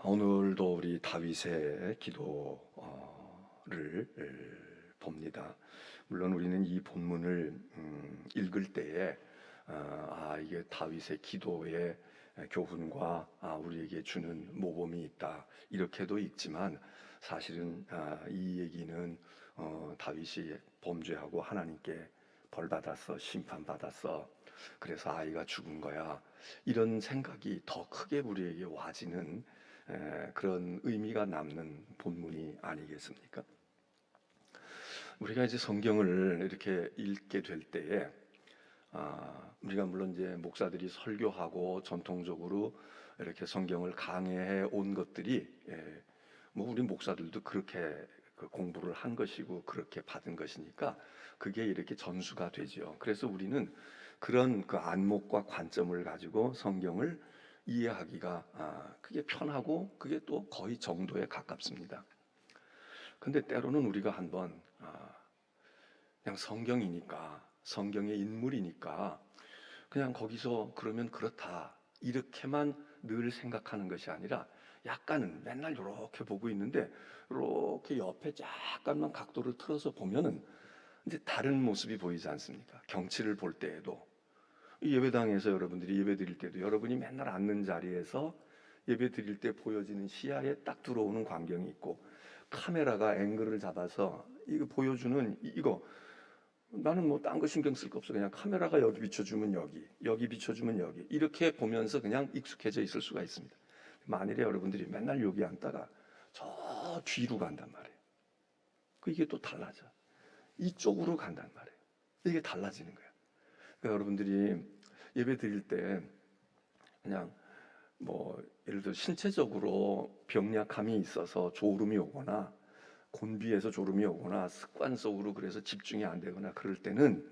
오늘도 우리 다윗의 기도를 봅니다. 물론 우리는 이 본문을 읽을 때에 이게 다윗의 기도의 교훈과 우리에게 주는 모범이 있다 이렇게도 읽지만, 사실은 이 얘기는 다윗이 범죄하고 하나님께 벌받았어, 심판받았어, 그래서 아이가 죽은 거야, 이런 생각이 더 크게 우리에게 와지는 그런 의미가 남는 본문이 아니겠습니까? 우리가 이제 성경을 이렇게 읽게 될 때에 우리가 물론 이제 목사들이 설교하고 전통적으로 이렇게 성경을 강해해 온 것들이 뭐 우리 목사들도 그렇게 공부를 한 것이고 그렇게 받은 것이니까 그게 이렇게 전수가 되죠. 그래서 우리는 그런 그 안목과 관점을 가지고 성경을 이해하기가 그게 편하고 그게 또 거의 정도에 가깝습니다. 근데 때로는 우리가 한번 그냥 성경이니까, 성경의 인물이니까 그냥 거기서 그러면 그렇다 이렇게만 늘 생각하는 것이 아니라, 약간은 맨날 이렇게 보고 있는데 이렇게 옆에 약간만 각도를 틀어서 보면은 이제 다른 모습이 보이지 않습니까? 경치를 볼 때에도, 예배당에서 여러분들이 예배 드릴 때도 여러분이 맨날 앉는 자리에서 예배 드릴 때 보여지는 시야에 딱 들어오는 광경이 있고, 카메라가 앵글을 잡아서 이거 보여주는 이거, 나는 뭐 딴 거 신경 쓸 거 없어, 그냥 카메라가 여기 비춰주면 여기 비춰주면 여기, 이렇게 보면서 그냥 익숙해져 있을 수가 있습니다. 만일에 여러분들이 맨날 여기 앉다가 저 뒤로 간단 말이에요. 이게 또 달라져. 이쪽으로 간단 말이에요. 이게 달라지는 거예요. 그러니까 여러분들이 예배 드릴 때 그냥 뭐 예를 들어 신체적으로 병약함이 있어서 졸음이 오거나 곤비에서 졸음이 오거나 습관적으로 그래서 집중이 안 되거나 그럴 때는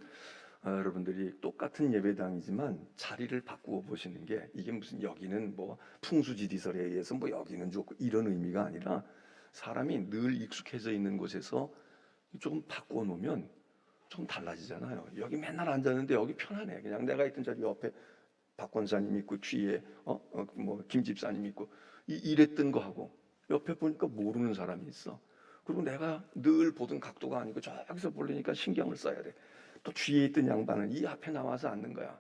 여러분들이 똑같은 예배당이지만 자리를 바꾸어 보시는 게, 이게 무슨 여기는 뭐 풍수지리설에 의해서 뭐 여기는 좋고 이런 의미가 아니라, 사람이 늘 익숙해져 있는 곳에서 조금 바꾸어 놓으면 좀 달라지잖아요. 여기 맨날 앉았는데 여기 편하네. 그냥 내가 있던 자리 옆에 박 권사님 있고 뒤에 뭐 김 집사님 있고 이랬던 거 하고, 옆에 보니까 모르는 사람이 있어. 그리고 내가 늘 보던 각도가 아니고 저기서 보려니까 신경을 써야 돼. 또 뒤에 있던 양반은 이 앞에 나와서 앉는 거야.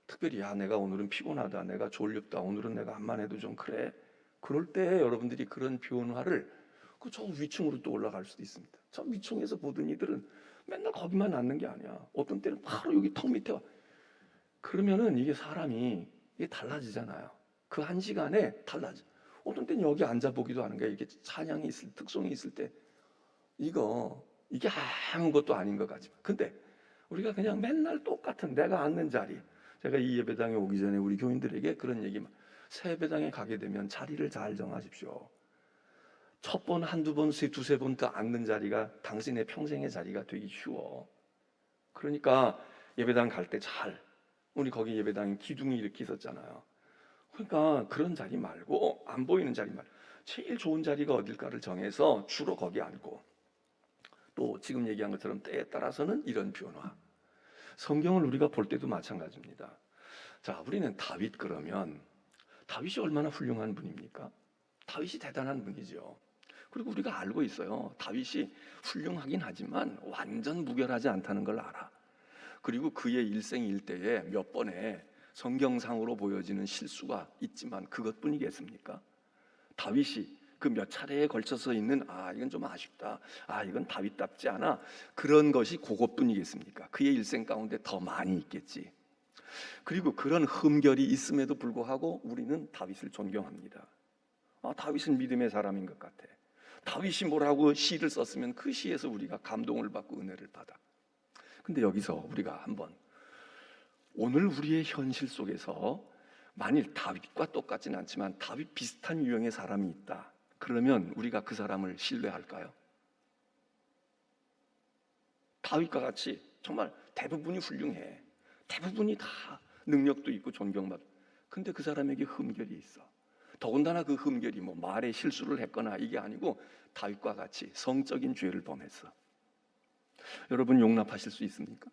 특별히 내가 오늘은 피곤하다, 내가 졸립다, 오늘은 내가 암만 해도 좀 그래. 그럴 때 여러분들이 그런 변화를 저 위층으로 또 올라갈 수도 있습니다. 저 위층에서 보던 이들은 맨날 거기만 앉는 게 아니야. 어떤 때는 바로 여기 턱 밑에 와. 그러면은 이게 사람이 이게 달라지잖아요. 그 한 시간에 달라져. 어떤 때는 여기 앉아보기도 하는 거야. 이게 찬양이 있을, 특송이 있을 때 이게 아무것도 아닌 것 같지만, 근데 우리가 그냥 맨날 똑같은 내가 앉는 자리, 제가 이 예배당에 오기 전에 우리 교인들에게 그런 얘기만, 새 예배당에 가게 되면 자리를 잘 정하십시오. 첫 번, 한두 번, 두세 번 더 앉는 자리가 당신의 평생의 자리가 되기 쉬워. 그러니까 예배당 갈 때 우리 거기 예배당에 기둥이 이렇게 있었잖아요. 그러니까 그런 자리 말고, 안 보이는 자리 말고 제일 좋은 자리가 어딜까를 정해서 주로 거기 앉고, 또 지금 얘기한 것처럼 때에 따라서는 이런 변화. 성경을 우리가 볼 때도 마찬가지입니다. 자, 우리는 다윗, 그러면 다윗이 얼마나 훌륭한 분입니까? 다윗이 대단한 분이죠. 그리고 우리가 알고 있어요. 다윗이 훌륭하긴 하지만 완전 무결하지 않다는 걸 알아. 그리고 그의 일생일대에 몇 번의 성경상으로 보여지는 실수가 있지만 그것뿐이겠습니까? 다윗이 그 몇 차례에 걸쳐서 있는 이건 좀 아쉽다, 이건 다윗답지 않아, 그런 것이 그것뿐이겠습니까? 그의 일생 가운데 더 많이 있겠지. 그리고 그런 흠결이 있음에도 불구하고 우리는 다윗을 존경합니다. 다윗은 믿음의 사람인 것 같아. 다윗이 뭐라고 시를 썼으면 그 시에서 우리가 감동을 받고 은혜를 받아. 근데 여기서 우리가 한번 오늘 우리의 현실 속에서 만일 다윗과 똑같지는 않지만 다윗 비슷한 유형의 사람이 있다, 그러면 우리가 그 사람을 신뢰할까요? 다윗과 같이 정말 대부분이 훌륭해, 대부분이 다 능력도 있고 존경받고, 근데 그 사람에게 흠결이 있어. 더군다나 그 흠결이 뭐 말에 실수를 했거나 이게 아니고 다윗과 같이 성적인 죄를 범했어. 여러분 용납하실 수 있습니까?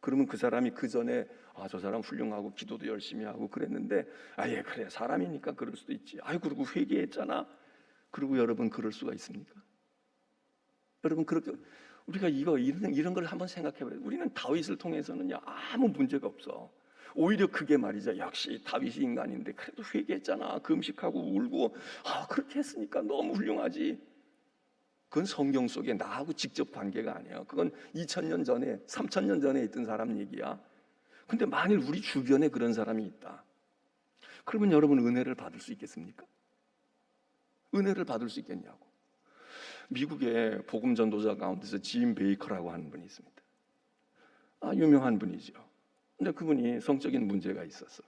그러면 그 사람이 그 전에 저 사람 훌륭하고 기도도 열심히 하고 그랬는데 예 그래 사람이니까 그럴 수도 있지. 그리고 회개했잖아. 그리고 여러분 그럴 수가 있습니까? 여러분 그렇게 우리가 이런 걸 한번 생각해봐요. 우리는 다윗을 통해서는요 아무 문제가 없어. 오히려 그게 말이죠. 역시 다윗이 인간인데 그래도 회개했잖아. 금식하고 울고 그렇게 했으니까 너무 훌륭하지. 그건 성경 속에 나하고 직접 관계가 아니에요. 그건 2000년 전에 3000년 전에 있던 사람 얘기야. 근데 만일 우리 주변에 그런 사람이 있다. 그러면 여러분 은혜를 받을 수 있겠습니까? 은혜를 받을 수 있겠냐고. 미국의 복음 전도자 가운데서 짐 베이커라고 하는 분이 있습니다. 유명한 분이죠. 근데 그분이 성적인 문제가 있었어.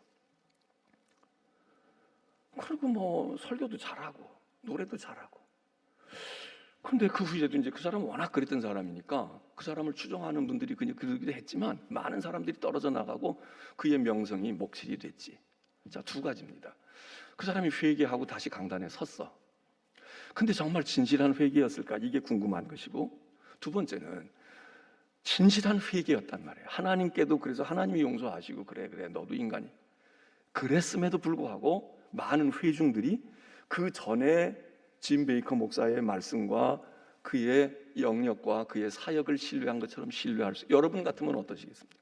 그리고 뭐 설교도 잘하고 노래도 잘하고. 근데 그 후에도 이제 그 사람은 워낙 그랬던 사람이니까 그 사람을 추종하는 분들이 그냥 그러기도 했지만 많은 사람들이 떨어져 나가고 그의 명성이 목실이 됐지. 자, 두 가지입니다. 그 사람이 회개하고 다시 강단에 섰어. 근데 정말 진실한 회개였을까? 이게 궁금한 것이고, 두 번째는 진실한 회개였단 말이에요. 하나님께도 그래서 하나님이 용서하시고 그래 너도 인간이 그랬음에도 불구하고 많은 회중들이 그 전에 짐 베이커 목사의 말씀과 그의 영역과 그의 사역을 신뢰한 것처럼 신뢰할 수. 여러분 같으면 어떠시겠습니까?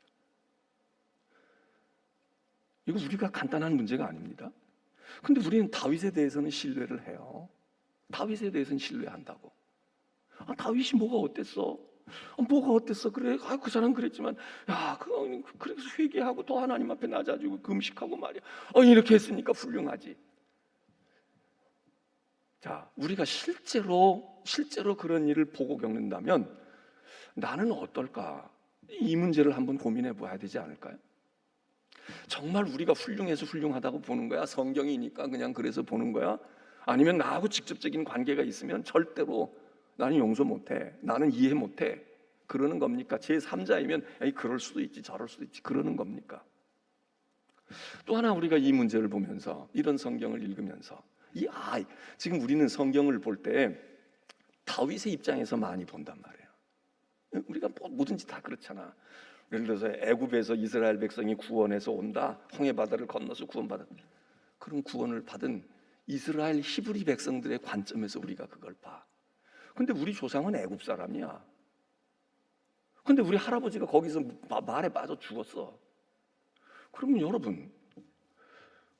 이거 우리가 간단한 문제가 아닙니다. 근데 우리는 다윗에 대해서는 신뢰를 해요. 다윗에 대해서는 신뢰한다고. 다윗이 뭐가 어땠어? 뭐가 어땠어? 그래, 그 사람 그랬지만, 그래서 회개하고 또 하나님 앞에 낮아지고 금식하고 말이야. 이렇게 했으니까 훌륭하지. 자, 우리가 실제로 그런 일을 보고 겪는다면 나는 어떨까? 이 문제를 한번 고민해 봐야 되지 않을까요? 정말 우리가 훌륭해서 훌륭하다고 보는 거야? 성경이니까 그냥 그래서 보는 거야? 아니면 나하고 직접적인 관계가 있으면 절대로 나는 용서 못해, 나는 이해 못해 그러는 겁니까? 제3자이면 그럴 수도 있지 저럴 수도 있지 그러는 겁니까? 또 하나 우리가 이 문제를 보면서 이런 성경을 읽으면서 지금 우리는 성경을 볼 때 다윗의 입장에서 많이 본단 말이에요. 우리가 뭐든지 다 그렇잖아. 예를 들어서 애굽에서 이스라엘 백성이 구원해서 온다. 홍해 바다를 건너서 구원받았다. 그런 구원을 받은 이스라엘 히브리 백성들의 관점에서 우리가 그걸 봐. 근데 우리 조상은 애굽 사람이야. 근데 우리 할아버지가 거기서 말에 빠져 죽었어. 그러면 여러분,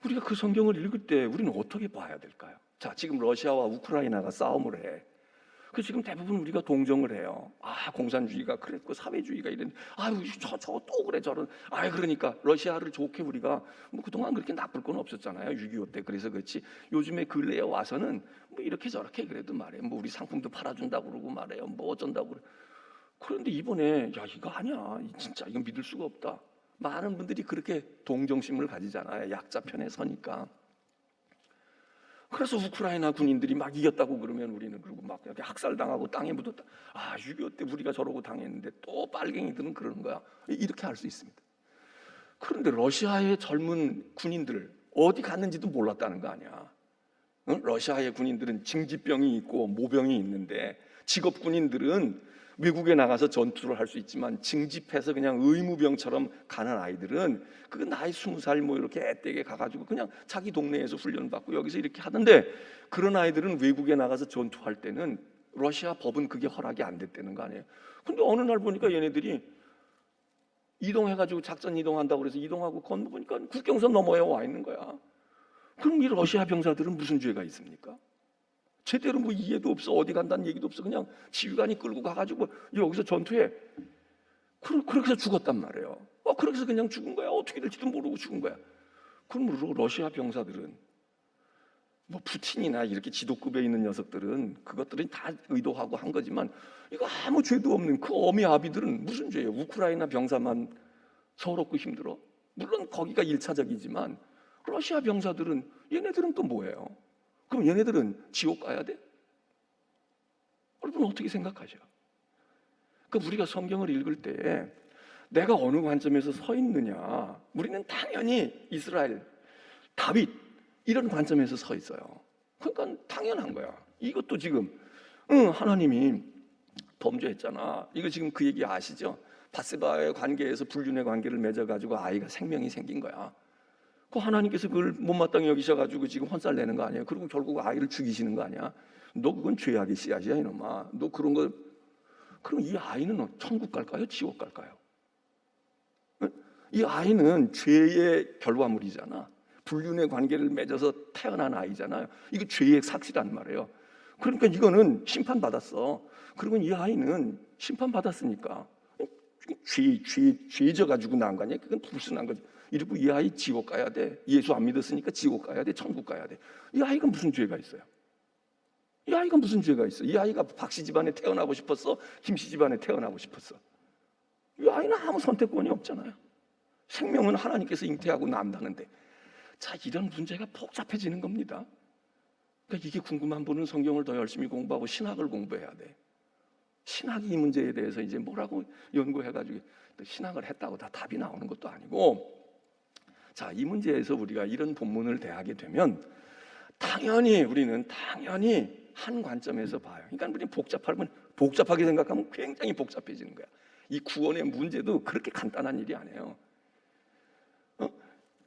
우리가 그 성경을 읽을 때 우리는 어떻게 봐야 될까요? 자, 지금 러시아와 우크라이나가 싸움을 해. 그 지금 대부분 우리가 동정을 해요. 공산주의가 그랬고 사회주의가 이랬는데 저거 또 그래 저런. 그러니까 러시아를 좋게 우리가 그동안 그렇게 나쁠 건 없었잖아요. 6.25 때. 그래서 그렇지 요즘에 근래에 와서는 이렇게 저렇게 그래도 말이에요. 우리 상품도 팔아준다고 그러고 말이에요. 어쩐다고 그래. 그런데 이번에 이거 아니야. 진짜 이건 믿을 수가 없다. 많은 분들이 그렇게 동정심을 가지잖아요. 약자 편에 서니까. 그래서 우크라이나 군인들이 막 이겼다고 그러면 우리는 그리고 막 이렇게 학살당하고 땅에 묻었다. 6.25 때 우리가 저러고 당했는데 또 빨갱이들은 그러는 거야. 이렇게 할 수 있습니다. 그런데 러시아의 젊은 군인들 어디 갔는지도 몰랐다는 거 아니야. 러시아의 군인들은 징집병이 있고 모병이 있는데 직업 군인들은 외국에 나가서 전투를 할 수 있지만 징집해서 그냥 의무병처럼 가는 아이들은 그 나이 20살 이렇게 애되게 가가지고 그냥 자기 동네에서 훈련받고 여기서 이렇게 하던데 그런 아이들은 외국에 나가서 전투할 때는 러시아 법은 그게 허락이 안 됐다는 거 아니에요. 근데 어느 날 보니까 얘네들이 이동해가지고 작전 이동한다고 그래서 이동하고 건너보니까 국경선 너머에 와 있는 거야. 그럼 이 러시아 병사들은 무슨 죄가 있습니까? 제대로 이해도 없어. 어디 간다는 얘기도 없어. 그냥 지휘관이 끌고 가가지고 여기서 전투해. 그렇게 해서 죽었단 말이에요. 그렇게 해서 그냥 죽은 거야. 어떻게 될지도 모르고 죽은 거야. 그럼 러시아 병사들은 푸틴이나 이렇게 지도급에 있는 녀석들은 그것들은 다 의도하고 한 거지만 이거 아무 죄도 없는 그 어미 아비들은 무슨 죄예요? 우크라이나 병사만 서럽고 힘들어. 물론 거기가 1차적이지만 러시아 병사들은 얘네들은 또 뭐예요? 그럼 얘네들은 지옥 가야 돼? 여러분 어떻게 생각하죠? 그러니까 우리가 성경을 읽을 때 내가 어느 관점에서 서 있느냐, 우리는 당연히 이스라엘, 다윗 이런 관점에서 서 있어요. 그러니까 당연한 거야. 이것도 지금 하나님이 범죄했잖아. 이거 지금 그 얘기 아시죠? 밧세바의 관계에서 불륜의 관계를 맺어가지고 아이가 생명이 생긴 거야. 그 하나님께서 그걸 못마땅히 여기셔가지고 지금 혼살 내는 거 아니에요? 그리고 결국 아이를 죽이시는 거 아니야? 너 그건 죄악의 씨앗이야 이놈아. 너 그런 거. 그럼 이 아이는 천국 갈까요? 지옥 갈까요? 이 아이는 죄의 결과물이잖아. 불륜의 관계를 맺어서 태어난 아이잖아요. 이거 죄의 삭시란 말이에요. 그러니까 이거는 심판받았어. 그러면 이 아이는 심판받았으니까 죄져가지고 난 거 아니야? 그건 불순한 거지. 이러고 이 아이 지옥 가야 돼. 예수 안 믿었으니까 지옥 가야 돼. 천국 가야 돼. 이 아이가 무슨 죄가 있어요? 이 아이가 무슨 죄가 있어? 이 아이가 박씨 집안에 태어나고 싶었어? 김씨 집안에 태어나고 싶었어? 이 아이는 아무 선택권이 없잖아요. 생명은 하나님께서 잉태하고 난다는데. 자, 이런 문제가 복잡해지는 겁니다. 그러니까 이게 궁금한 분은 성경을 더 열심히 공부하고 신학을 공부해야 돼. 신학이 이 문제에 대해서 이제 뭐라고 연구해가지고 신학을 했다고 다 답이 나오는 것도 아니고, 자, 이 문제에서 우리가 이런 본문을 대하게 되면 우리는 당연히 한 관점에서 봐요. 그러니까 우리는 복잡하게 생각하면 굉장히 복잡해지는 거야. 이 구원의 문제도 그렇게 간단한 일이 아니에요.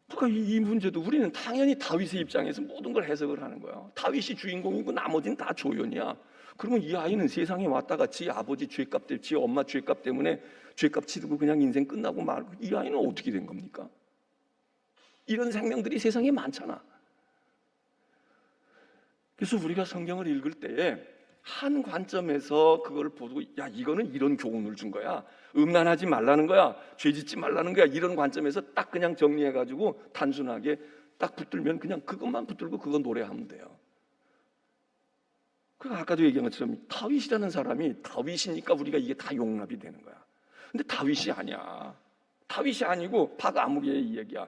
그러니까 이 문제도 우리는 당연히 다윗의 입장에서 모든 걸 해석을 하는 거야. 다윗이 주인공이고 나머지는 다 조연이야. 그러면 이 아이는 세상에 왔다가 지 아버지 죄값 때문에, 지 엄마 죄값 때문에 죄값 치르고 그냥 인생 끝나고 말고, 이 아이는 어떻게 된 겁니까? 이런 생명들이 세상에 많잖아. 그래서 우리가 성경을 읽을 때에 한 관점에서 그걸 보고, 야, 이거는 이런 교훈을 준 거야, 음란하지 말라는 거야, 죄짓지 말라는 거야, 이런 관점에서 딱 그냥 정리해가지고 단순하게 딱 붙들면 그냥 그것만 붙들고 그거 노래하면 돼요. 그 아까도 얘기한 것처럼 다윗이라는 사람이 다윗이니까 우리가 이게 다 용납이 되는 거야. 근데 다윗이 아니야. 다윗이 아니고 박아무개의 이야기야.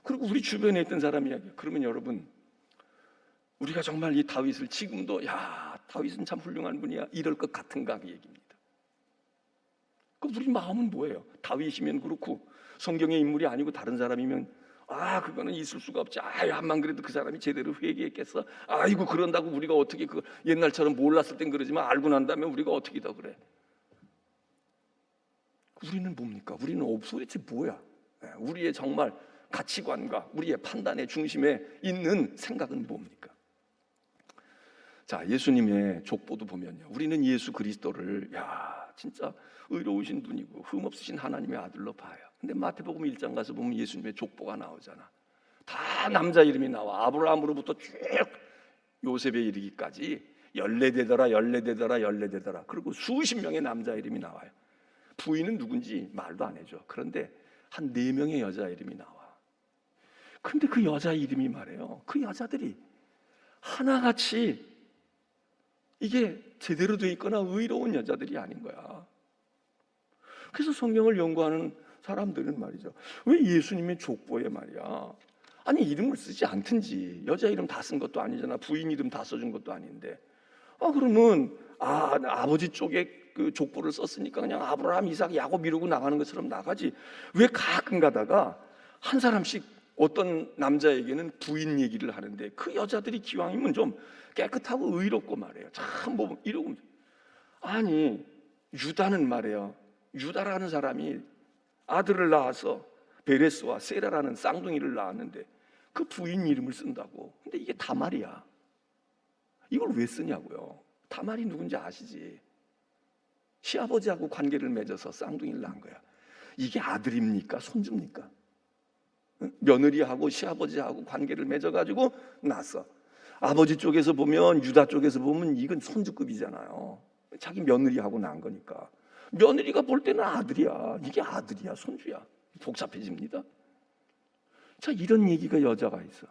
그리고 우리 주변에 있던 사람 이야기야. 그러면 여러분, 우리가 정말 이 다윗을 지금도, 야, 다윗은 참 훌륭한 분이야, 이럴 것 같은가, 그 얘기입니다. 그럼 우리 마음은 뭐예요? 다윗이면 그렇고 성경의 인물이 아니고 다른 사람이면, 아, 그거는 있을 수가 없지. 아, 암만 그래도 그 사람이 제대로 회개했겠어. 아이고, 그런다고 우리가 어떻게 그 옛날처럼 몰랐을 땐 그러지만 알고 난 다음에 우리가 어떻게 더 그래? 우리는 뭡니까? 우리는 도대체 뭐야? 우리의 정말 가치관과 우리의 판단의 중심에 있는 생각은 뭡니까? 자, 예수님의 족보도 보면요, 우리는 예수 그리스도를, 야, 진짜 의로우신 분이고 흠없으신 하나님의 아들로 봐요. 근데 마태복음 1장 가서 보면 예수님의 족보가 나오잖아. 다 남자 이름이 나와. 아브라함으로부터 쭉 요셉에 이르기까지 14대더라. 그리고 수십 명의 남자 이름이 나와요. 부인은 누군지 말도 안 해줘. 그런데 한 4명의 여자 이름이 나와. 근데 그 여자 이름이 말이에요, 그 여자들이 하나같이 이게 제대로 돼 있거나 의로운 여자들이 아닌 거야. 그래서 성경을 연구하는 사람들은 말이죠, 왜 예수님의 족보에 말이야, 아니 이름을 쓰지 않든지, 여자 이름 다 쓴 것도 아니잖아, 부인 이름 다 써준 것도 아닌데, 그러면 아버지 쪽에 그 족보를 썼으니까 그냥 아브라함, 이삭, 야곱 이러고 나가는 것처럼 나가지, 왜 가끔 가다가 한 사람씩 어떤 남자에게는 부인 얘기를 하는데, 그 여자들이 기왕이면 좀 깨끗하고 의롭고 말이에요, 참 뭐 이러고. 아니, 유다는 말이에요, 유다라는 사람이 아들을 낳아서 베레스와 세라라는 쌍둥이를 낳았는데 그 부인 이름을 쓴다고. 근데 이게 다말이야. 이걸 왜 쓰냐고요. 다말이 누군지 아시지? 시아버지하고 관계를 맺어서 쌍둥이를 낳은 거야. 이게 아들입니까? 손주입니까? 며느리하고 시아버지하고 관계를 맺어가지고 낳았어. 아버지 쪽에서 보면, 유다 쪽에서 보면 이건 손주급이잖아요. 자기 며느리하고 낳은 거니까. 며느리가 볼 때는 아들이야. 이게 아들이야, 손주야. 복잡해집니다. 자, 이런 얘기가 여자가 있어.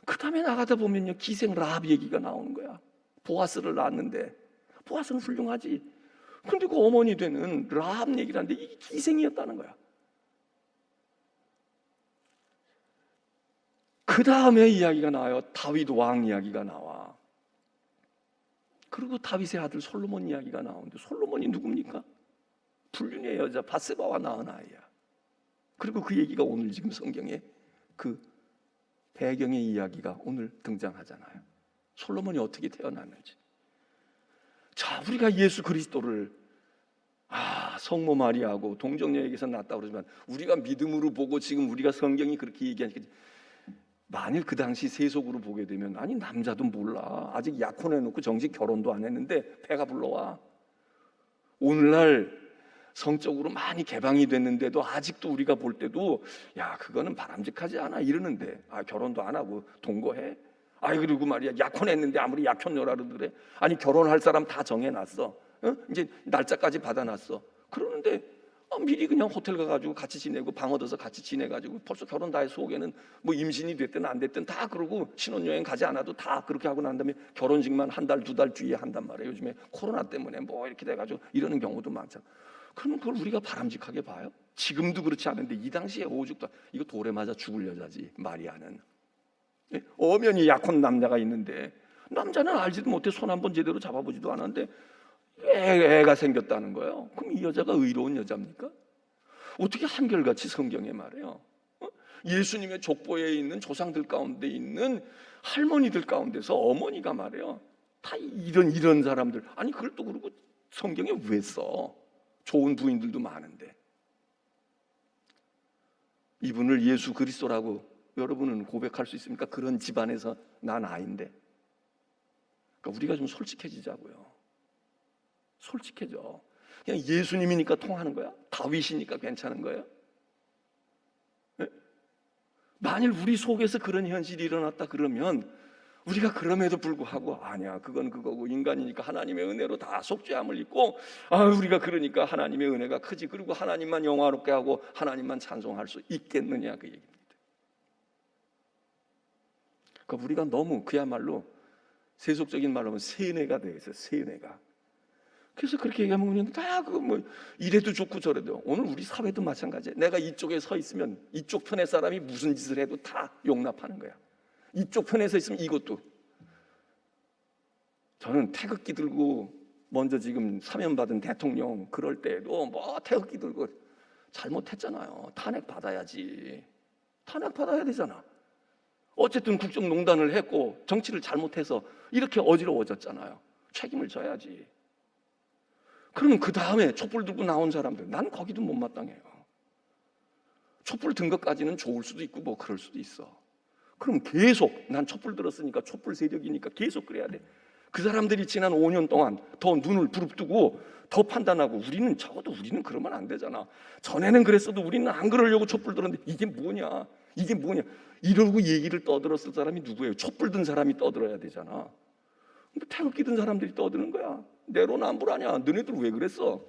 그 다음에 나가다 보면요, 기생 라합 얘기가 나오는 거야. 보아스를 낳았는데, 보아스는 훌륭하지. 근데 그 어머니 되는 라합 얘기를 하는데 이게 기생이었다는 거야. 그 다음에 이야기가 나와요. 다윗 왕 이야기가 나와. 그리고 다윗의 아들 솔로몬 이야기가 나오는데, 솔로몬이 누굽니까? 불륜의 여자 밧세바와 낳은 아이야. 그리고 그 얘기가 오늘 지금 성경에 그 배경의 이야기가 오늘 등장하잖아요. 솔로몬이 어떻게 태어났는지. 자, 우리가 예수 그리스도를 성모 마리아하고 동정녀에게서 낳았다고 그러지만 우리가 믿음으로 보고 지금 우리가 성경이 그렇게 얘기하니까 만일 그 당시 세속으로 보게 되면 아니 남자도 몰라. 아직 약혼해놓고 정식 결혼도 안 했는데 배가 불러와. 오늘날 성적으로 많이 개방이 됐는데도 아직도 우리가 볼 때도 야 그거는 바람직하지 않아 이러는데 결혼도 안 하고 동거해? 그리고 말이야 약혼했는데 아무리 약혼녀라도 그래? 아니 결혼할 사람 다 정해놨어. 이제 날짜까지 받아놨어. 그러는데 미리 그냥 호텔 가가지고 같이 지내고 방 얻어서 같이 지내가지고 벌써 결혼 다 해서 속에는 뭐 임신이 됐든 안 됐든 다 그러고 신혼여행 가지 않아도 다 그렇게 하고 난 다음에 결혼식만 한 달, 두 달 뒤에 한단 말이에요. 요즘에 코로나 때문에 뭐 이렇게 돼가지고 이러는 경우도 많잖아. 그러면 그걸 우리가 바람직하게 봐요? 지금도 그렇지 않은데 이 당시에 오죽도 이거 돌에 맞아 죽을 여자지 마리아는. 엄연히 약혼 남자가 있는데 남자는 알지도 못해 손 한번 제대로 잡아보지도 않았는데 애가 생겼다는 거예요. 그럼 이 여자가 의로운 여자입니까? 어떻게 한결같이 성경에 말해요? 예수님의 족보에 있는 조상들 가운데 있는 할머니들 가운데서 어머니가 말해요. 다 이런 사람들. 아니 그걸 또 그러고 성경에 왜 써? 좋은 부인들도 많은데. 이분을 예수 그리스도라고 여러분은 고백할 수 있습니까? 그런 집안에서 난 아인데. 그러니까 우리가 좀 솔직해지자고요. 솔직해져. 그냥 예수님이니까 통하는 거야? 다윗이니까 괜찮은 거예요? 네? 만일 우리 속에서 그런 현실이 일어났다 그러면 우리가 그럼에도 불구하고 아니야 그건 그거고 인간이니까 하나님의 은혜로 다 속죄함을 입고 우리가 그러니까 하나님의 은혜가 크지 그리고 하나님만 영화롭게 하고 하나님만 찬송할 수 있겠느냐 그 얘기입니다. 그러니까 우리가 너무 그야말로 세속적인 말로 하면 세뇌가 되어 있어요. 세뇌가. 그래서 그렇게 얘기하면 그냥 다 그거 뭐 이래도 좋고 저래도 오늘 우리 사회도 마찬가지예요. 내가 이쪽에 서 있으면 이쪽 편의 사람이 무슨 짓을 해도 다 용납하는 거야. 이쪽 편에 서 있으면 이것도. 저는 태극기 들고 먼저 지금 사면받은 대통령 그럴 때에도 뭐 태극기 들고 잘못했잖아요. 탄핵 받아야지. 탄핵 받아야 되잖아. 어쨌든 국정농단을 했고 정치를 잘못해서 이렇게 어지러워졌잖아요. 책임을 져야지. 그러면 그 다음에 촛불 들고 나온 사람들 난 거기도 못마땅해요. 촛불 든 것까지는 좋을 수도 있고 뭐 그럴 수도 있어. 그럼 계속 난 촛불 들었으니까 촛불 세력이니까 계속 그래야 돼. 그 사람들이 지난 5년 동안 더 눈을 부릅뜨고 더 판단하고 적어도 우리는 그러면 안 되잖아. 전에는 그랬어도 우리는 안 그러려고 촛불 들었는데 이게 뭐냐 이러고 얘기를 떠들었을 사람이 누구예요? 촛불 든 사람이 떠들어야 되잖아. 근데 태극기 든 사람들이 떠드는 거야. 내로남불하냐? 너네들 왜 그랬어?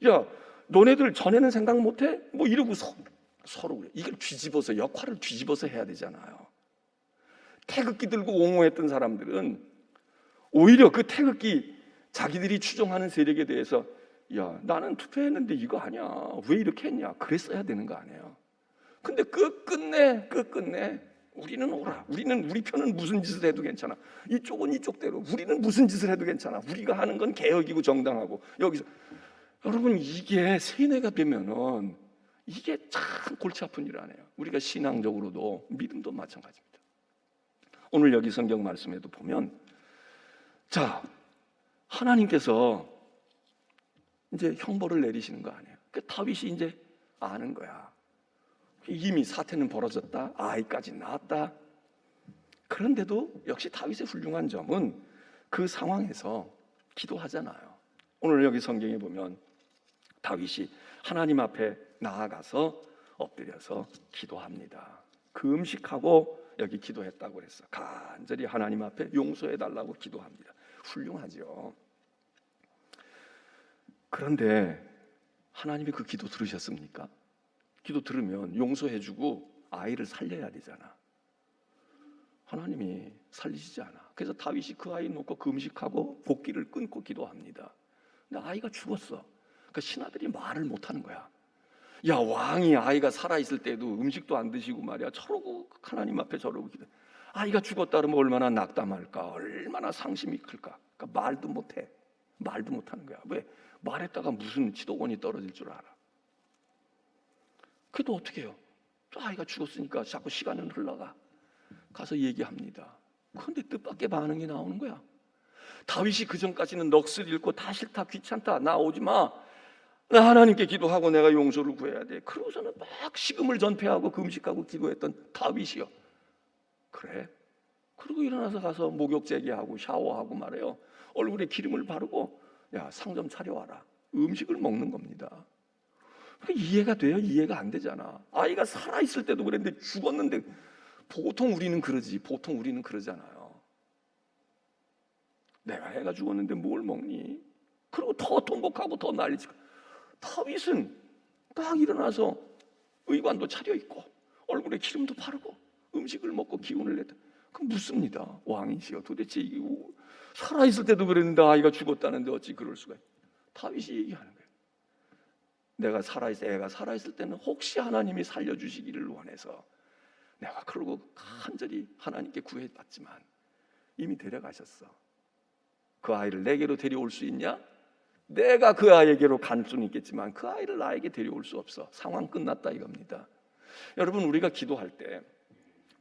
야, 너네들 전에는 생각 못해? 뭐 이러고 서로 그래. 이걸 뒤집어서 역할을 뒤집어서 해야 되잖아요. 태극기 들고 옹호했던 사람들은 오히려 그 태극기 자기들이 추종하는 세력에 대해서 야, 나는 투표했는데 이거 아니야. 왜 이렇게 했냐? 그랬어야 되는 거 아니에요. 근데 끝끝내 우리는 오라. 우리 편은 무슨 짓을 해도 괜찮아. 이쪽은 이쪽대로. 우리는 무슨 짓을 해도 괜찮아. 우리가 하는 건 개혁이고 정당하고. 여기서 여러분 이게 세뇌가 되면은 이게 참 골치 아픈 일 아니에요. 우리가 신앙적으로도 믿음도 마찬가지입니다. 오늘 여기 성경 말씀에도 보면 자 하나님께서 이제 형벌을 내리시는 거 아니에요. 그 다윗이 이제 아는 거야. 이미 사태는 벌어졌다. 아이까지 낳았다. 그런데도 역시 다윗의 훌륭한 점은 그 상황에서 기도하잖아요. 오늘 여기 성경에 보면 다윗이 하나님 앞에 나아가서 엎드려서 기도합니다. 금식하고 여기 기도했다고 그랬어. 간절히 하나님 앞에 용서해달라고 기도합니다. 훌륭하죠. 그런데 하나님이 그 기도 들으셨습니까? 기도 들으면 용서해주고 아이를 살려야 되잖아. 하나님이 살리시지 않아. 그래서 다윗이 그 아이 놓고 금식하고 복기를 끊고 기도합니다. 근데 아이가 죽었어. 그러니까 신하들이 말을 못하는 거야. 야, 왕이 아이가 살아있을 때도 음식도 안 드시고 말이야 저러고 하나님 앞에 저러고 기도. 아이가 죽었다 그러면 얼마나 낙담할까, 얼마나 상심이 클까. 그러니까 말도 못해. 말도 못하는 거야. 왜? 말했다가 무슨 지도권이 떨어질 줄 알아. 그래도 어떻게 해요? 아이가 죽었으니까 자꾸 시간은 흘러가. 가서 얘기합니다. 그런데 뜻밖의 반응이 나오는 거야. 다윗이 그전까지는 넋을 잃고 다 싫다 귀찮다 나 오지 마. 나 하나님께 기도하고 내가 용서를 구해야 돼. 그러고서는 막 식음을 전폐하고 금식하고 기도했던 다윗이요. 그래? 그리고 일어나서 가서 목욕 재개하고 샤워하고 말해요. 얼굴에 기름을 바르고 야, 상 좀 차려와라. 음식을 먹는 겁니다. 이해가 돼요? 이해가 안 되잖아. 아이가 살아있을 때도 그랬는데 죽었는데 보통 우리는 그러지. 보통 우리는 그러잖아요. 내가 애가 죽었는데 뭘 먹니? 그리고 더 통곡하고 더 난리치고. 다윗은 딱 일어나서 의관도 차려입고 얼굴에 기름도 바르고 음식을 먹고 기운을 냈다. 그럼 묻습니다. 왕이시여, 도대체 이게 살아있을 때도 그랬는데 아이가 죽었다는데 어찌 그럴 수가 있어? 다윗이 얘기하는 거예요. 내가 애가 살아있을 때는 혹시 하나님이 살려주시기를 원해서 내가 그러고 간절히 하나님께 구해봤지만 이미 데려가셨어. 그 아이를 내게로 데려올 수 있냐? 내가 그 아이에게로 갈 수는 있겠지만 그 아이를 나에게 데려올 수 없어. 상황 끝났다 이겁니다. 여러분, 우리가 기도할 때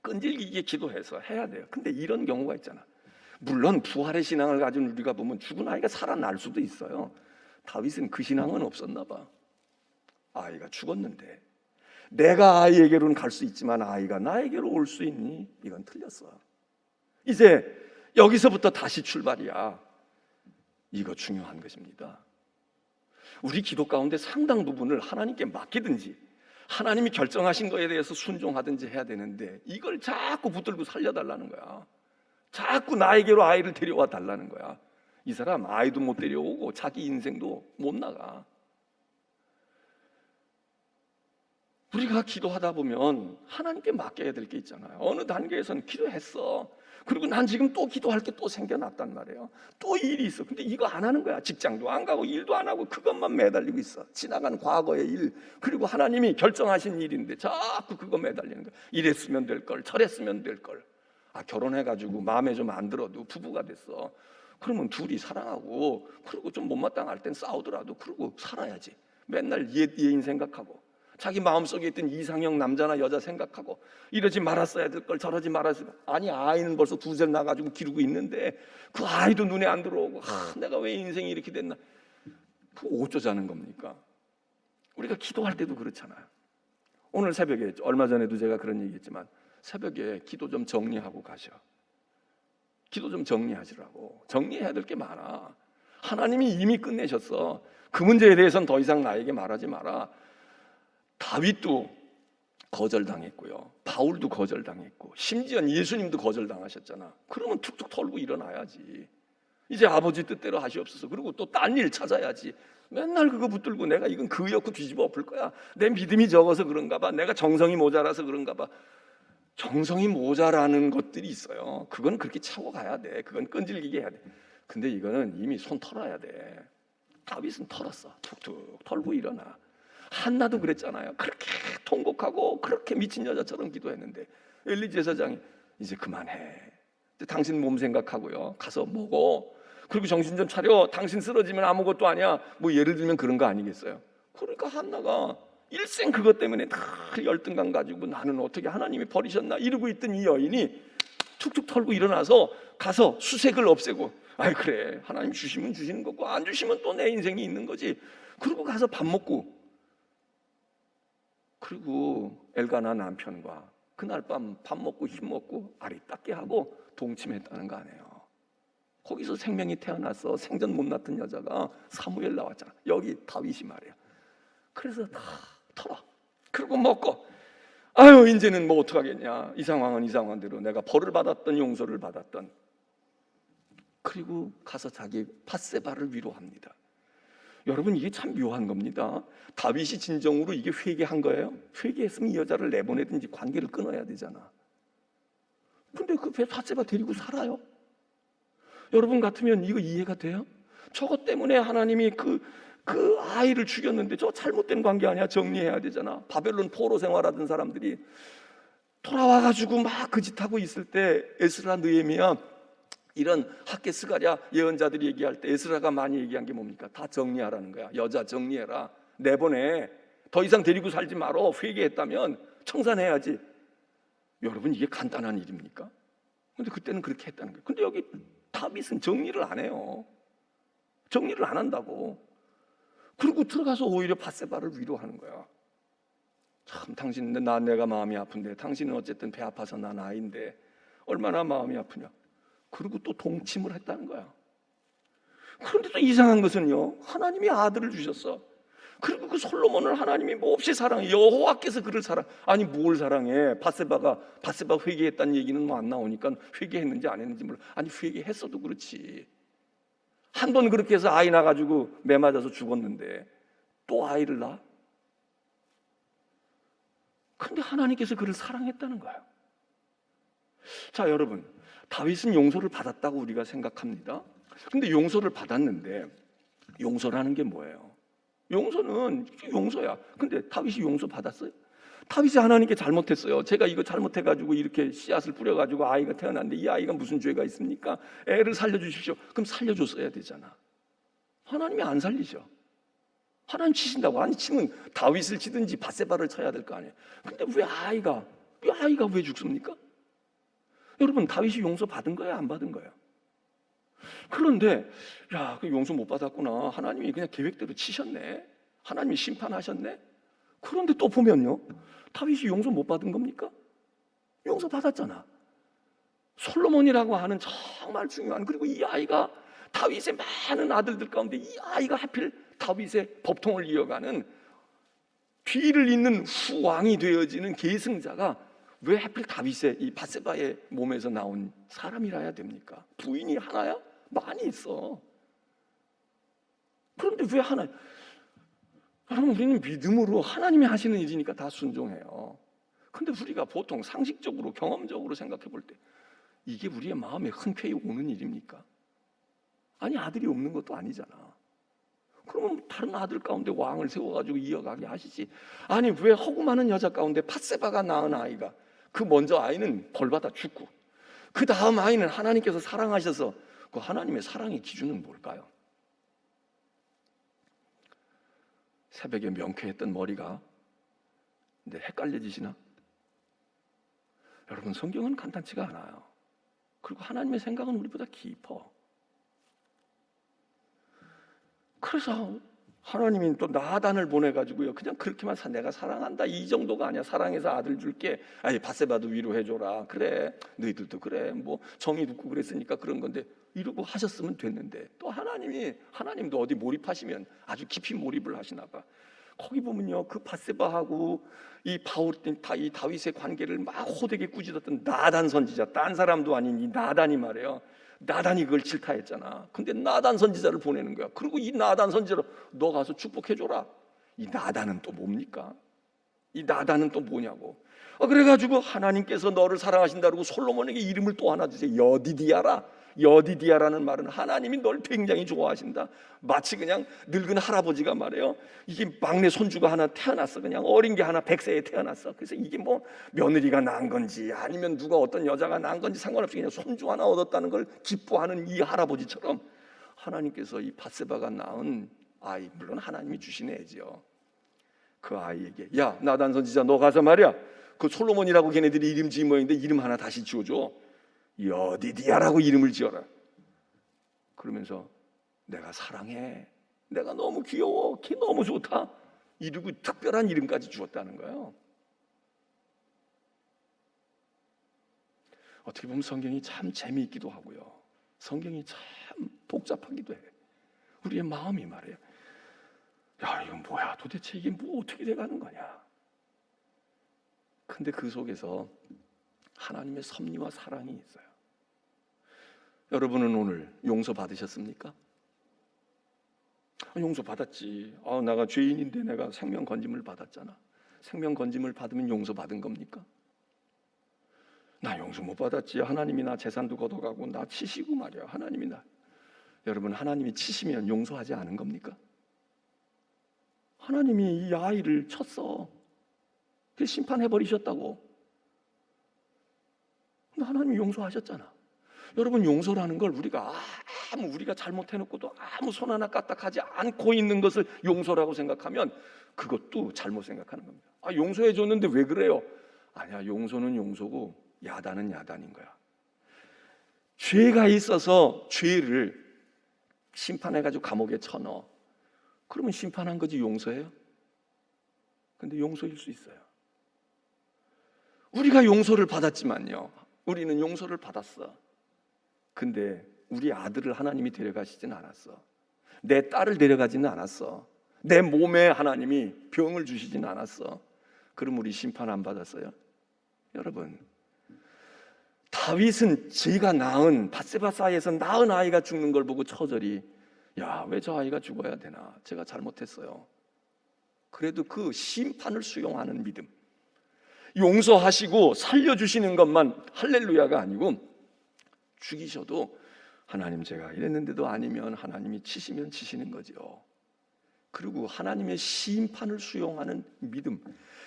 끈질기게 기도해서 해야 돼요. 근데 이런 경우가 있잖아. 물론 부활의 신앙을 가진 우리가 보면 죽은 아이가 살아날 수도 있어요. 다윗은 그 신앙은 없었나 봐. 아이가 죽었는데 내가 아이에게로는 갈 수 있지만 아이가 나에게로 올 수 있니? 이건 틀렸어. 이제 여기서부터 다시 출발이야. 이거 중요한 것입니다. 우리 기도 가운데 상당 부분을 하나님께 맡기든지 하나님이 결정하신 거에 대해서 순종하든지 해야 되는데 이걸 자꾸 붙들고 살려달라는 거야. 자꾸 나에게로 아이를 데려와 달라는 거야. 이 사람 아이도 못 데려오고 자기 인생도 못 나가. 우리가 기도하다 보면 하나님께 맡겨야 될 게 있잖아요. 어느 단계에서는 기도했어. 그리고 난 지금 또 기도할 게 또 생겨났단 말이에요. 또 일이 있어. 근데 이거 안 하는 거야. 직장도 안 가고 일도 안 하고 그것만 매달리고 있어. 지나간 과거의 일, 그리고 하나님이 결정하신 일인데 자꾸 그거 매달리는 거야. 이랬으면 될 걸, 저랬으면 될 걸. 결혼해가지고 마음에 좀 안 들어도 부부가 됐어. 그러면 둘이 사랑하고 그리고 좀 못마땅할 땐 싸우더라도 그러고 살아야지. 맨날 얘인 생각하고 자기 마음속에 있던 이상형 남자나 여자 생각하고 이러지 말았어야 될 걸 저러지 말았어야 될 걸. 아니, 아이는 벌써 두살 나가지고 기르고 있는데 그 아이도 눈에 안 들어오고 내가 왜 인생이 이렇게 됐나. 그거 어쩌자는 겁니까? 우리가 기도할 때도 그렇잖아요. 오늘 새벽에 얼마 전에도 제가 그런 얘기했지만 새벽에 기도 좀 정리하고 가셔. 기도 좀 정리하시라고. 정리해야 될 게 많아. 하나님이 이미 끝내셨어. 그 문제에 대해서는 더 이상 나에게 말하지 마라. 다윗도 거절당했고요. 바울도 거절당했고 심지어 예수님도 거절당하셨잖아. 그러면 툭툭 털고 일어나야지. 이제 아버지 뜻대로 하시옵소서. 그리고 또 딴 일 찾아야지. 맨날 그거 붙들고 내가 이건 그였고 뒤집어 엎을 거야. 내 믿음이 적어서 그런가 봐. 내가 정성이 모자라서 그런가 봐. 정성이 모자라는 것들이 있어요. 그건 그렇게 차고 가야 돼. 그건 끈질기게 해야 돼. 근데 이거는 이미 손 털어야 돼. 다윗은 털었어. 툭툭 털고 일어나. 한나도 그랬잖아요. 그렇게 통곡하고 그렇게 미친 여자처럼 기도했는데 엘리 제사장이 이제 그만해. 당신 몸 생각하고요. 가서 먹어. 그리고 정신 좀 차려. 당신 쓰러지면 아무것도 아니야. 뭐 예를 들면 그런 거 아니겠어요? 그러니까 한나가 일생 그것 때문에 다 열등감 가지고 나는 어떻게 하나님이 버리셨나 이러고 있던 이 여인이 툭툭 털고 일어나서 가서 수색을 없애고 아이 그래 하나님 주시면 주시는 거고 안 주시면 또 내 인생이 있는 거지. 그리고 가서 밥 먹고 그리고 엘가나 남편과 그날 밤 밥 먹고 힘 먹고 아리 닦게 하고 동침했다는 거 아니에요. 거기서 생명이 태어났어. 생전 못 낳던 여자가 사무엘 나왔잖아. 여기 다윗이 말이야. 그래서 다 털어. 그리고 먹고 아유 이제는 뭐 어떡하겠냐. 이 상황은 이 상황대로 내가 벌을 받았던 용서를 받았던. 그리고 가서 자기 밧세바를 위로합니다. 여러분 이게 참 묘한 겁니다. 다윗이 진정으로 이게 회개한 거예요? 회개했으면 이 여자를 내보내든지 관계를 끊어야 되잖아. 근데 그 밧세바 데리고 살아요? 여러분 같으면 이거 이해가 돼요? 저것 때문에 하나님이 그 아이를 죽였는데 저 잘못된 관계 아니야? 정리해야 되잖아. 바벨론 포로 생활하던 사람들이 돌아와가지고 막 그 짓하고 있을 때 에스라 느헤미야 이런 학계 스가랴 예언자들이 얘기할 때 에스라가 많이 얘기한 게 뭡니까? 다 정리하라는 거야. 여자 정리해라. 내보내. 더 이상 데리고 살지 말어. 회개했다면 청산해야지. 여러분 이게 간단한 일입니까? 근데 그때는 그렇게 했다는 거예요. 근데 여기 다윗은 정리를 안 해요. 정리를 안 한다고. 그리고 들어가서 오히려 밧세바를 위로하는 거야. 참 당신 내가 마음이 아픈데 당신은 어쨌든 배 아파서 난 아이인데 얼마나 마음이 아프냐. 그리고 또 동침을 했다는 거야. 그런데 또 이상한 것은요, 하나님이 아들을 주셨어. 그리고 그 솔로몬을 하나님이 몹시 사랑해. 여호와께서 그를 아니 뭘 사랑해. 밧세바 회개했다는 얘기는 뭐 안 나오니까 회개했는지 안 했는지 몰라. 아니 회개했어도 그렇지. 한 번 그렇게 해서 아이 낳아가지고 매 맞아서 죽었는데 또 아이를 낳아? 근데 하나님께서 그를 사랑했다는 거야. 자, 여러분, 다윗은 용서를 받았다고 우리가 생각합니다. 근데 용서를 받았는데 용서라는 게 뭐예요? 용서는 용서야. 근데 다윗이 용서 받았어요? 다윗이 하나님께 잘못했어요. 제가 이거 잘못해가지고 이렇게 씨앗을 뿌려가지고 아이가 태어났는데 이 아이가 무슨 죄가 있습니까? 애를 살려주십시오. 그럼 살려줬어야 되잖아. 하나님이 안 살리죠. 하나님 치신다고. 아니 치면 다윗을 치든지 밧세바를 쳐야 될 거 아니에요. 근데 왜 아이가 왜 죽습니까? 여러분, 다윗이 용서 받은 거야, 안 받은 거야? 그런데 그 용서 못 받았구나. 하나님이 그냥 계획대로 치셨네. 하나님이 심판하셨네. 그런데 또 보면요, 다윗이 용서 못 받은 겁니까? 용서 받았잖아. 솔로몬이라고 하는 정말 중요한, 그리고 이 아이가 다윗의 많은 아들들 가운데 이 아이가 하필 다윗의 법통을 이어가는 뒤를 잇는 후왕이 되어지는 계승자가 왜 하필 다윗의 이 밧세바의 몸에서 나온 사람이라야 됩니까? 부인이 하나야? 많이 있어. 그런데 왜 하나? 여러분, 우리는 믿음으로 하나님이 하시는 일이니까 다 순종해요. 근데 우리가 보통 상식적으로 경험적으로 생각해 볼 때 이게 우리의 마음에 흔쾌히 오는 일입니까? 아니, 아들이 없는 것도 아니잖아. 그러면 다른 아들 가운데 왕을 세워가지고 이어가게 하시지. 아니, 왜 허구 많은 여자 가운데 밧세바가 낳은 아이가, 그 먼저 아이는 벌받아 죽고 그 다음 아이는 하나님께서 사랑하셔서, 그 하나님의 사랑의 기준은 뭘까요? 새벽에 명쾌했던 머리가 근데 헷갈려지시나? 여러분, 성경은 간단치가 않아요. 그리고 하나님의 생각은 우리보다 깊어. 그래서 하나님이 또 나단을 보내가지고요, 그냥 그렇게만 내가 사랑한다 이 정도가 아니야. 사랑해서 아들 줄게. 아니, 밧세바도 위로해줘라. 그래, 너희들도 그래, 뭐 정이 듣고 그랬으니까 그런 건데, 이러고 하셨으면 됐는데, 또 하나님도 어디 몰입하시면 아주 깊이 몰입을 하시나 봐. 거기 보면요, 그 밧세바하고 이 다윗의 관계를 막 호되게 꾸짖었던 나단 선지자, 딴 사람도 아닌 이 나단이 말이에요. 나단이 그걸 질타했잖아. 근데 나단 선지자를 보내는 거야. 그리고 이 나단 선지자로 너 가서 축복해줘라. 이 나단은 또 뭡니까? 이 나단은 또 뭐냐고. 그래가지고 하나님께서 너를 사랑하신다 그러고 솔로몬에게 이름을 또 하나 주세요. 여디디아라. 여디디아라는 말은 하나님이 널 굉장히 좋아하신다. 마치 그냥 늙은 할아버지가 말해요, 이게 막내 손주가 하나 태어났어. 그냥 어린 게 하나 100세에 태어났어. 그래서 이게 뭐 며느리가 낳은 건지 아니면 누가 어떤 여자가 낳은 건지 상관없이 그냥 손주 하나 얻었다는 걸 기뻐하는 이 할아버지처럼 하나님께서 이 밧세바가 낳은 아이, 물론 하나님이 주신 애지요, 그 아이에게 야, 나단 선지자, 너 가서 말이야, 그 솔로몬이라고 걔네들이 이름 지은 모양인데 이름 하나 다시 지어줘. 여디디아라고 이름을 지어라. 그러면서 내가 사랑해, 내가 너무 귀여워, 걔 너무 좋다, 이러고 특별한 이름까지 주었다는 거예요. 어떻게 보면 성경이 참 재미있기도 하고요, 성경이 참 복잡하기도 해. 우리의 마음이 말이에요, 야, 이건 뭐야, 도대체 이게 뭐 어떻게 돼가는 거냐. 근데 그 속에서 하나님의 섭리와 사랑이 있어요. 여러분은 오늘 용서 받으셨습니까? 용서 받았지. 내가 죄인인데 내가 생명 건짐을 받았잖아. 생명 건짐을 받으면 용서 받은 겁니까? 나 용서 못 받았지. 하나님이 나 재산도 걷어가고 나 치시고 말이야. 여러분, 하나님이 치시면 용서하지 않은 겁니까? 하나님이 이 아이를 쳤어. 그 심판해버리셨다고. 근데 하나님이 용서하셨잖아. 여러분, 용서라는 걸 우리가 잘못해놓고도 아무 손 하나 까딱하지 않고 있는 것을 용서라고 생각하면 그것도 잘못 생각하는 겁니다. 용서해줬는데 왜 그래요? 아니야, 용서는 용서고 야단은 야단인 거야. 죄가 있어서 죄를 심판해가지고 감옥에 쳐넣어. 그러면 심판한 거지 용서해요? 근데 용서일 수 있어요. 우리가 용서를 받았지만요, 우리는 용서를 받았어. 근데 우리 아들을 하나님이 데려가시진 않았어. 내 딸을 데려가지는 않았어. 내 몸에 하나님이 병을 주시진 않았어. 그럼 우리 심판 안 받았어요? 여러분, 다윗은 지가 낳은 밧세바사에서 낳은 아이가 죽는 걸 보고 처절히, 야, 왜 저 아이가 죽어야 되나? 제가 잘못했어요. 그래도 그 심판을 수용하는 믿음, 용서하시고 살려주시는 것만 할렐루야가 아니고 죽이셔도 하나님 제가 이랬는데도 아니면 하나님이 치시면 치시는 거죠. 그리고 하나님의 심판을 수용하는 믿음,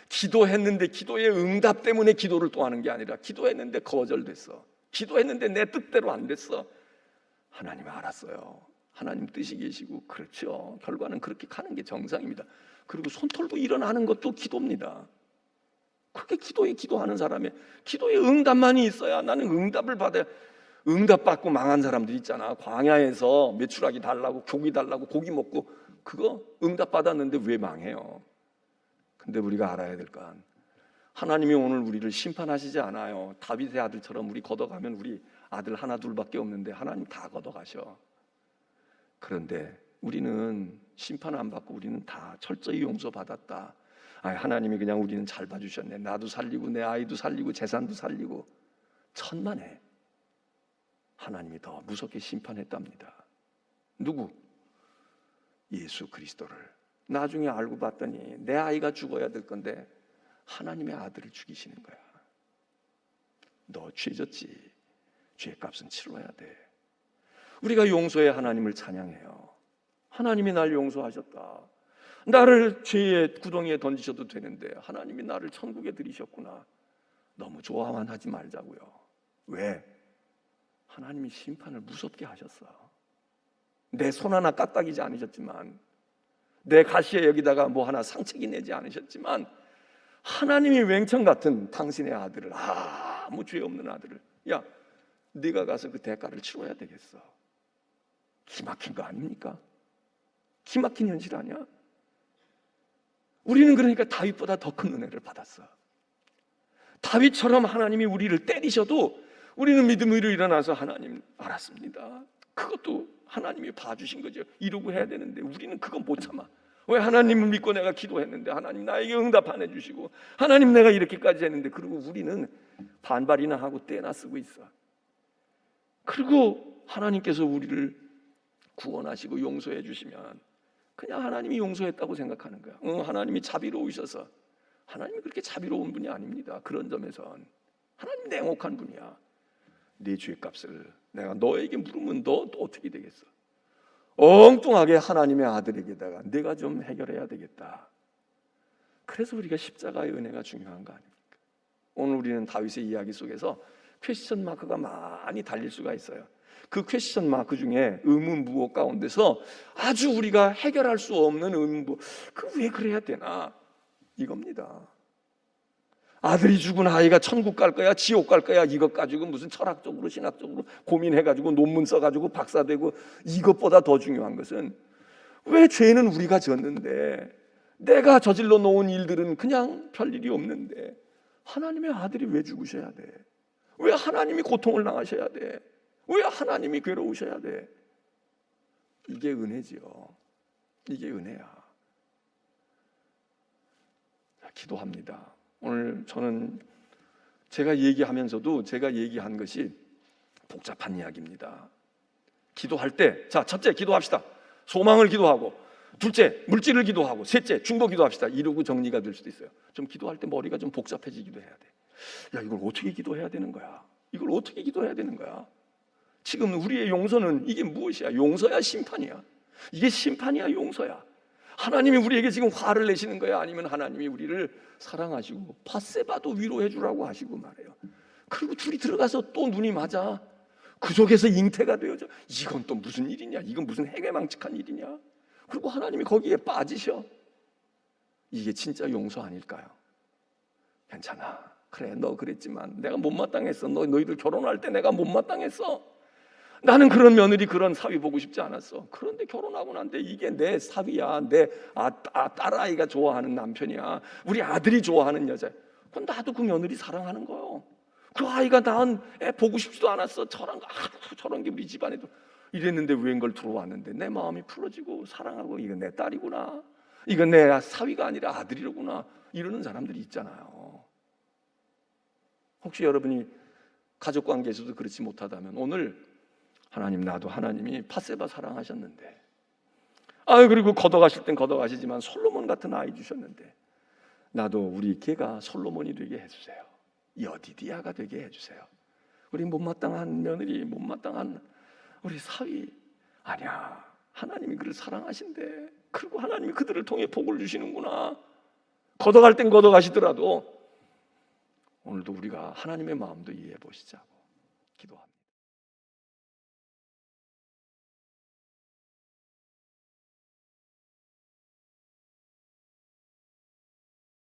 기도했는데 기도의 응답 때문에 기도를 또 하는 게 아니라 기도했는데 거절됐어, 기도했는데 내 뜻대로 안 됐어, 하나님 알았어요, 하나님 뜻이 계시고 그렇죠, 결과는 그렇게 가는 게 정상입니다. 그리고 손 털고 일어나는 것도 기도입니다. 그렇게 기도하는 사람의 기도의 응답만이 있어야 나는 응답을 받아야. 응답받고 망한 사람들 있잖아. 광야에서 메추라기 달라고 고기 달라고 고기 먹고 그거 응답받았는데 왜 망해요? 근데 우리가 알아야 될 건 하나님이 오늘 우리를 심판하시지 않아요. 다윗의 아들처럼 우리 걷어가면 우리 아들 하나 둘밖에 없는데 하나님 다 걷어가셔. 그런데 우리는 심판 안 받고 우리는 다 철저히 용서받았다. 하나님이 그냥 우리는 잘 봐주셨네. 나도 살리고 내 아이도 살리고 재산도 살리고. 천만에 하나님이 더 무섭게 심판했답니다. 누구? 예수 그리스도를. 나중에 알고 봤더니 내 아이가 죽어야 될 건데 하나님의 아들을 죽이시는 거야. 너 죄졌지. 죄값은 치러야 돼. 우리가 용서해 하나님을 찬양해요. 하나님이 날 용서하셨다. 나를 죄의 구덩이에 던지셔도 되는데 하나님이 나를 천국에 들이셨구나. 너무 좋아만 하지 말자고요. 왜? 하나님이 심판을 무섭게 하셨어. 내 손 하나 까딱이지 않으셨지만, 내 가시에 여기다가 뭐 하나 상책이 내지 않으셨지만, 하나님이 맹청 같은 당신의 아들을, 아무 죄 없는 아들을, 야, 네가 가서 그 대가를 치러야 되겠어. 기막힌 거 아닙니까? 기막힌 현실 아니야? 우리는 그러니까 다윗보다 더 큰 은혜를 받았어. 다윗처럼 하나님이 우리를 때리셔도 우리는 믿음으로 일어나서 하나님 알았습니다. 그것도 하나님이 봐주신 거죠. 이러고 해야 되는데 우리는 그건 못 참아. 왜? 하나님을 믿고 내가 기도했는데 하나님 나에게 응답 안 해주시고, 하나님 내가 이렇게까지 했는데, 그리고 우리는 반발이나 하고 떼나 쓰고 있어. 그리고 하나님께서 우리를 구원하시고 용서해 주시면 그냥 하나님이 용서했다고 생각하는 거야. 하나님이 자비로우셔서. 하나님이 그렇게 자비로운 분이 아닙니다. 그런 점에선 하나님 냉혹한 분이야. 네 죄값을 내가 너에게 물으면 너 또 어떻게 되겠어? 엉뚱하게 하나님의 아들에게다가 내가 좀 해결해야 되겠다. 그래서 우리가 십자가의 은혜가 중요한 거 아닙니까? 오늘 우리는 다윗의 이야기 속에서 퀘스천 마크가 많이 달릴 수가 있어요. 그 퀘스천 마크 중에 의문부호 가운데서 아주 우리가 해결할 수 없는 의문부, 그 왜 그래야 되나? 이겁니다. 아들이 죽은 아이가 천국 갈 거야 지옥 갈 거야, 이것 가지고 무슨 철학적으로 신학적으로 고민해가지고 논문 써가지고 박사되고, 이것보다 더 중요한 것은 왜 죄는 우리가 졌는데, 내가 저질러 놓은 일들은 그냥 별일이 없는데 하나님의 아들이 왜 죽으셔야 돼? 왜 하나님이 고통을 당하셔야 돼? 왜 하나님이 괴로우셔야 돼? 이게 은혜지요. 이게 은혜야. 기도합니다. 오늘 저는 제가 얘기하면서도 제가 얘기한 것이 복잡한 이야기입니다. 기도할 때, 자, 첫째 기도합시다. 소망을 기도하고, 둘째 물질을 기도하고, 셋째 중보 기도합시다. 이러고 정리가 될 수도 있어요. 좀 기도할 때 머리가 좀 복잡해지기도 해야 돼. 야, 이걸 어떻게 기도해야 되는 거야? 이걸 어떻게 기도해야 되는 거야? 지금 우리의 용서는 이게 무엇이야? 용서야 심판이야? 이게 심판이야 용서야? 하나님이 우리에게 지금 화를 내시는 거야? 아니면 하나님이 우리를 사랑하시고 밧세바도 위로해 주라고 하시고 말해요. 그리고 둘이 들어가서 또 눈이 맞아. 그 속에서 잉태가 되어져. 이건 또 무슨 일이냐? 이건 무슨 해괴망측한 일이냐? 그리고 하나님이 거기에 빠지셔. 이게 진짜 용서 아닐까요? 괜찮아. 그래, 너 그랬지만 내가 못마땅했어. 너희들 결혼할 때 내가 못마땅했어. 나는 그런 며느리, 그런 사위 보고 싶지 않았어. 그런데 결혼하고 난데 이게 내 사위야, 내 딸아이가 좋아하는 남편이야, 우리 아들이 좋아하는 여자. 그건 나도 그 며느리 사랑하는 거요. 그 아이가 낳은 애 보고 싶지도 않았어. 저런 게 우리 집안에도 이랬는데 웬걸 들어왔는데 내 마음이 풀어지고 사랑하고, 이거 내 딸이구나, 이건 내 사위가 아니라 아들이로구나, 이러는 사람들이 있잖아요. 혹시 여러분이 가족관계에서도 그렇지 못하다면 오늘 하나님, 나도 하나님이 밧세바 사랑하셨는데, 그리고 걷어가실 땐 걷어가시지만 솔로몬 같은 아이 주셨는데, 나도 우리 개가 솔로몬이 되게 해주세요. 여디디아가 되게 해주세요. 우리 못마땅한 며느리, 못마땅한 우리 사위 아니야, 하나님이 그를 사랑하신대. 그리고 하나님이 그들을 통해 복을 주시는구나. 걷어갈 땐 걷어가시더라도 오늘도 우리가 하나님의 마음도 이해해 보시자고 기도합니다.